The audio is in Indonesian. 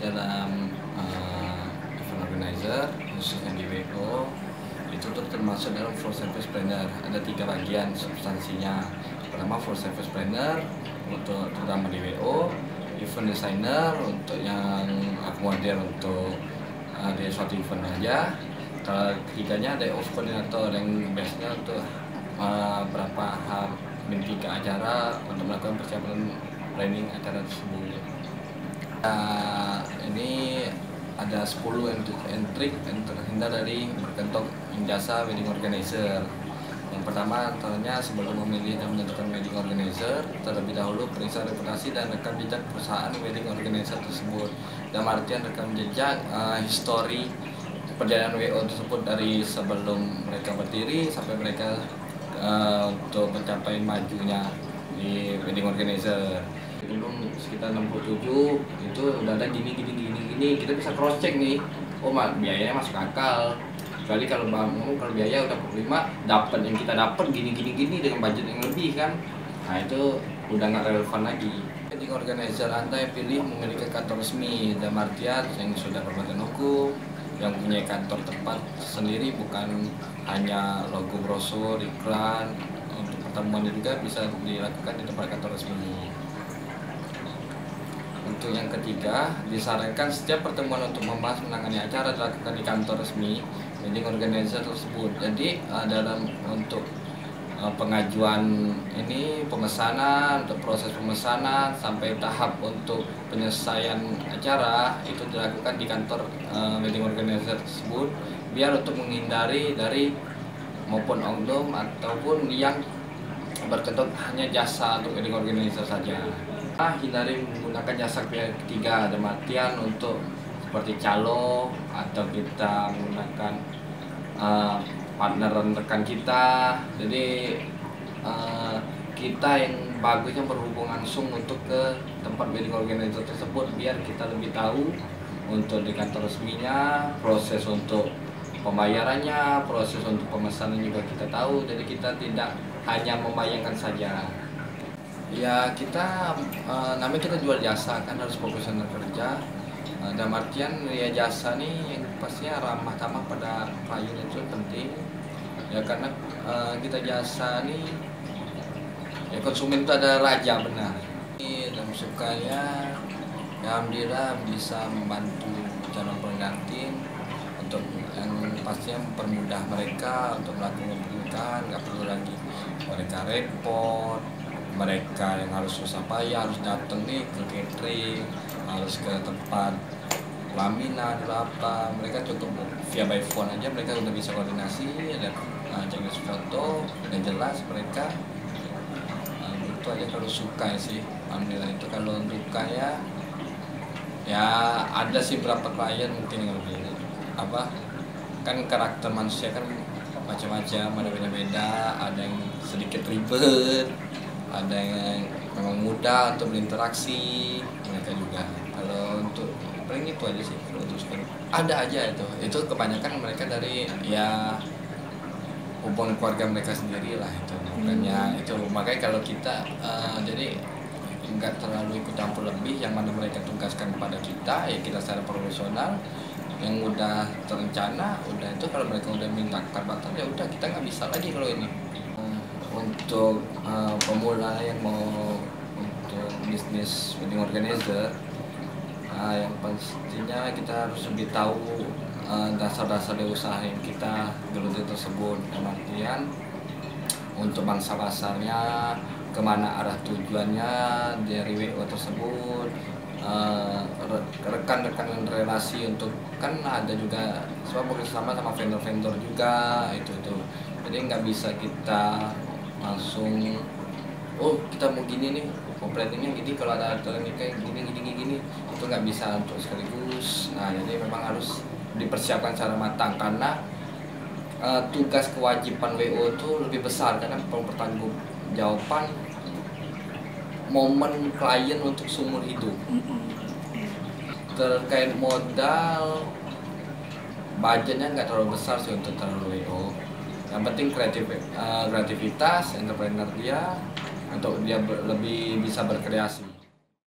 dalam event organizer, khususnya di WO, itu tuh termasuk dalam full service planner. Ada 3 bagian substansinya. Pertama full service planner untuk terutama di WO, event designer untuk yang akomodir untuk di suatu event aja. Ketiganya ada off koordinator yang biasanya untuk berapa hari ke acara untuk melakukan persiapan planning acara tersebut. Ini ada 10 trik yang terhindar dari berkentok jasa wedding organizer. Yang pertama, antaranya sebelum memilih dan menentukan wedding organizer, terlebih dahulu periksa reputasi dan rekam jejak perusahaan wedding organizer tersebut. Dalam artian rekam jejak histori perjalanan WO tersebut dari sebelum mereka berdiri sampai mereka untuk mencapai majunya di wedding organizer. Dulu sekitar 67 itu udah ada gini kita bisa cross check nih. Oh, biayanya masuk akal. Kecuali kalau biaya udah 45 dapat yang kita dapat gini dengan budget yang lebih kan. Nah, itu udah nggak relevan lagi. Wedding organizer Anda yang pilih memiliki kantor resmi dalam artian yang sudah berbadan hukum, yang punya kantor tempat sendiri, bukan hanya logo brosur, iklan. Untuk pertemuan juga bisa dilakukan di tempat kantor resmi. Untuk yang ketiga, disarankan setiap pertemuan untuk membahas menangani acara dilakukan di kantor resmi wedding organizer tersebut. Jadi dalam untuk pengajuan ini, pemesanan, untuk proses pemesanan sampai tahap untuk penyelesaian acara itu dilakukan di kantor wedding organizer tersebut, biar untuk menghindari dari maupun oknum ataupun yang berkedok hanya jasa untuk wedding organizer saja. Hindari menggunakan jasa pihak ketiga, dalam artian untuk seperti calo atau kita menggunakan partner rekan kita. Jadi kita yang bagusnya berhubungan langsung untuk ke tempat wedding organizer tersebut, biar kita lebih tahu untuk di kantor resminya, proses untuk pembayarannya, proses untuk pemesanan juga kita tahu. Jadi kita tidak hanya membayangkan saja. Ya, kita namanya kita jual jasa kan, harus profesional kerja. Dalam artian ya jasa nih yang pastinya ramah tamah pada klien itu penting ya, karena kita jasa nih ya, konsumen itu ada raja benar. Dan sukanya ya alhamdulillah bisa membantu calon pengantin untuk yang pastinya mempermudah mereka untuk melakukan pernikahan. Nggak perlu lagi mereka repot, mereka yang harus susah payah harus datang nih ke catering, harus ke tempat pelaminan apa. Mereka cukup via by phone aja, mereka udah bisa koordinasi, ada checklist foto dan jelas mereka itu aja. Kalau suka sih alhamdulillah. Itu kalau duka ya ada sih berapa klien mungkin yang lebih kan karakter manusia kan macam-macam, ada beda-beda, ada yang sedikit ribet, ada yang memang mudah untuk berinteraksi mereka juga. Kalau untuk paling itu aja sih. Kalau untuk ada aja itu kebanyakan mereka dari ya hubungan keluarga mereka sendiri lah, itu bukannya itu. Makanya kalau kita jadi nggak terlalu ikut campur lebih, yang mana mereka tugaskan kepada kita ya kita secara profesional, yang udah terencana udah itu. Kalau mereka udah minta batal ya udah, kita nggak bisa lagi kalau ini. Untuk pemula yang mau untuk bisnis wedding organizer, yang pastinya kita harus lebih tahu dasar-dasar dari usaha yang kita geluti tersebut. Dalam artian untuk bangsa pasarnya, kemana arah tujuannya dari WO tersebut, rekan-rekan dan relasi untuk kan ada juga semua bekerjasama sama vendor-vendor juga itu. Jadi nggak bisa kita langsung kita mau gini nih, komplainnya gini, kalau ada aturan nikah gini itu nggak bisa untuk sekaligus. Nah, jadi memang harus dipersiapkan secara matang, karena tugas kewajiban WO itu lebih besar, karena pertanggungjawaban momen klien untuk seumur hidup. Terkait modal, budgetnya nggak terlalu besar sih untuk terlalu WO. Yang penting kreativitas entrepreneur dia untuk dia lebih bisa berkreasi.